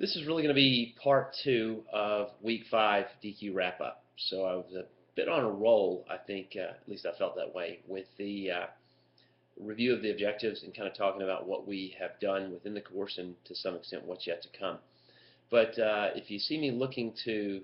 This is really going to be part 2 of Week 5 DQ Wrap-Up. So I was a bit on a roll, I think, at least I felt that way, with the review of the objectives and kind of talking about what we have done within the course and to some extent what's yet to come. But if you see me looking to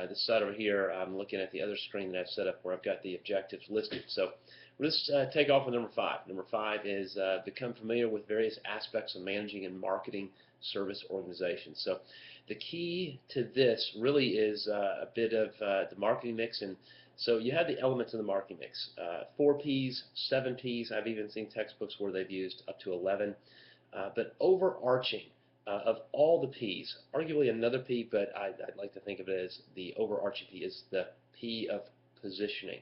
this side over here, I'm looking at the other screen that I've set up where I've got the objectives listed. So let's take off with number 5. Number 5 is become familiar with various aspects of managing and marketing service organizations. So the key to this really is a bit of the marketing mix. And so you have the elements of the marketing mix. 4 Ps, 7 Ps. I've even seen textbooks where they've used up to 11. But overarching of all the P's, arguably another P, but I'd like to think of it as the overarching P, is the P of positioning.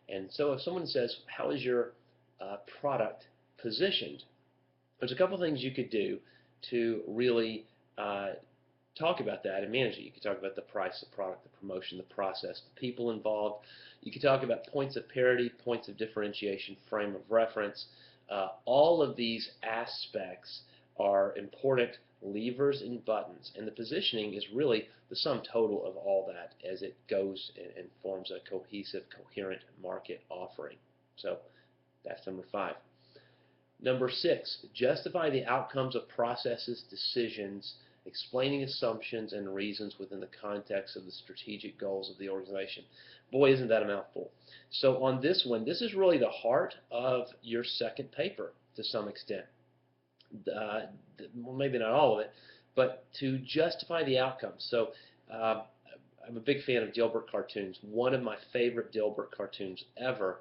And so if someone says, how is your product positioned? There's a couple things you could do to really talk about that and manage it. You could talk about the price, the product, the promotion, the process, the people involved. You could talk about points of parity, points of differentiation, frame of reference. All of these aspects are important levers and buttons, and the positioning is really the sum total of all that as it goes and forms a cohesive, coherent market offering. So that's number 5. Number 6, justify the outcomes of processes, decisions, explaining assumptions and reasons within the context of the strategic goals of the organization. Boy, isn't that a mouthful. So on this one, this is really the heart of your second paper to some extent. Well, maybe not all of it, but to justify the outcomes. So I'm a big fan of Dilbert cartoons. One of my favorite Dilbert cartoons ever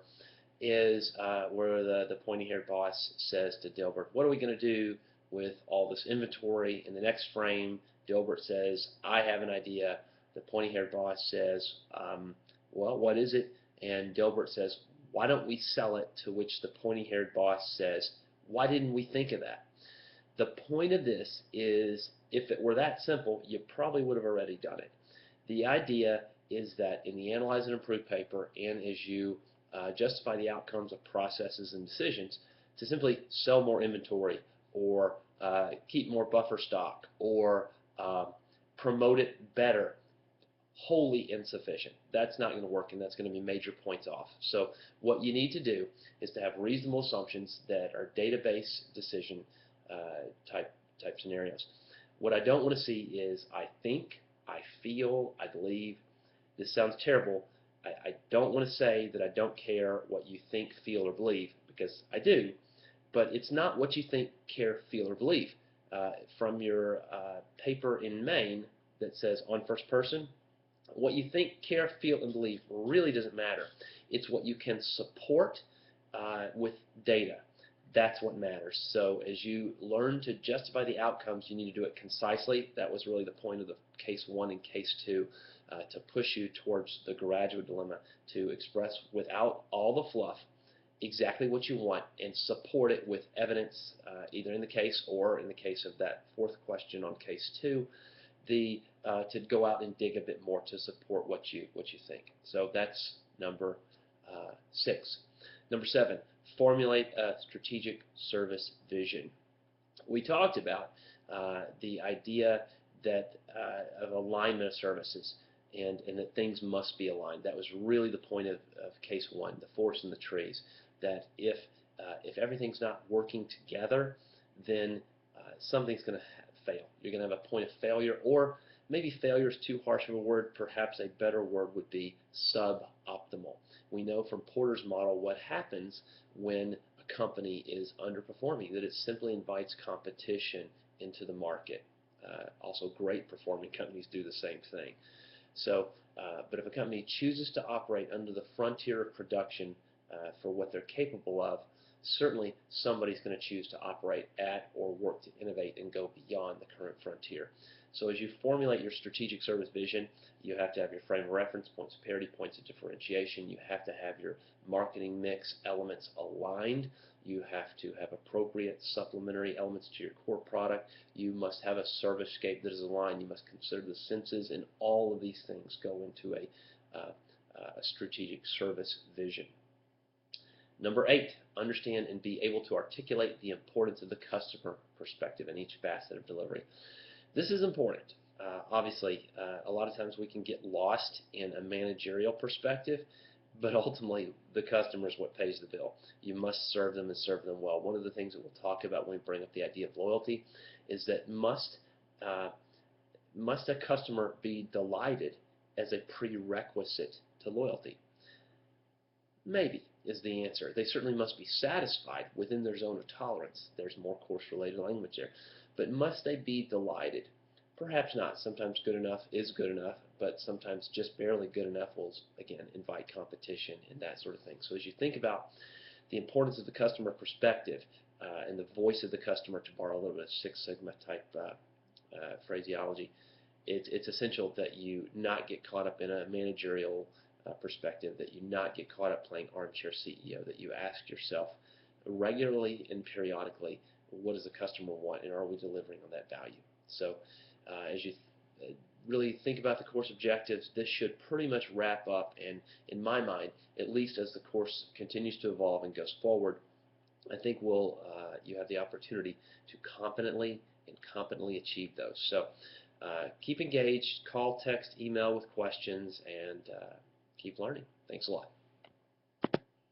is where the pointy-haired boss says to Dilbert, what are we going to do with all this inventory? In the next frame, Dilbert says, I have an idea. The pointy-haired boss says, well, what is it? And Dilbert says, why don't we sell it? To which the pointy-haired boss says, why didn't we think of that? The point of this is, if it were that simple, you probably would have already done it. The idea is that in the Analyze and Improve paper, and as you justify the outcomes of processes and decisions, to simply sell more inventory or keep more buffer stock or promote it better, wholly insufficient. That's not going to work, and that's going to be major points off. So what you need to do is to have reasonable assumptions that are database decision type scenarios. What I don't want to see is I think, I feel, I believe. This sounds terrible. I don't want to say that I don't care what you think, feel, or believe, because I do, but it's not what you think, care, feel, or believe. From your paper in Maine that says on first person, what you think, care, feel, and believe really doesn't matter. It's what you can support with data. That's what matters. So as you learn to justify the outcomes, you need to do it concisely. That was really the point of the case 1 and case 2, to push you towards the graduate dilemma, to express without all the fluff exactly what you want and support it with evidence, either in the case or in the case of that 4th question on case 2, to go out and dig a bit more to support what you think. So that's number 6. Number 7, formulate a strategic service vision. We talked about the idea that of alignment of services and that things must be aligned. That was really the point of case 1, the forest and the trees, that if everything's not working together, then something's going to fail. You're going to have a point of failure, or maybe failure is too harsh of a word. Perhaps a better word would be suboptimal. We know from Porter's model what happens when a company is underperforming, that it simply invites competition into the market. Also, great performing companies do the same thing. So, but if a company chooses to operate under the frontier of production for what they're capable of, certainly somebody's going to choose to operate at or work to innovate and go beyond the current frontier. So as you formulate your strategic service vision, you have to have your frame of reference, points of parity, points of differentiation. You have to have your marketing mix elements aligned. You have to have appropriate supplementary elements to your core product. You must have a service scape that is aligned. You must consider the senses, and all of these things go into a strategic service vision. Number 8, understand and be able to articulate the importance of the customer perspective in each facet of delivery. This is important. Obviously, a lot of times we can get lost in a managerial perspective, but ultimately the customer is what pays the bill. You must serve them and serve them well. One of the things that we'll talk about when we bring up the idea of loyalty is that must a customer be delighted as a prerequisite to loyalty? Maybe is the answer. They certainly must be satisfied within their zone of tolerance. There's more course-related language there. But must they be delighted? Perhaps not. Sometimes good enough is good enough, but sometimes just barely good enough will, again, invite competition and that sort of thing. So as you think about the importance of the customer perspective and the voice of the customer, to borrow a little bit of Six Sigma type phraseology, it's essential that you not get caught up in a managerial perspective, that you not get caught up playing armchair CEO, that you ask yourself regularly and periodically, what does the customer want, and are we delivering on that value? So as you really think about the course objectives, this should pretty much wrap up, and in my mind, at least as the course continues to evolve and goes forward, I think you have the opportunity to competently achieve those. So keep engaged, call, text, email with questions, and keep learning. Thanks a lot.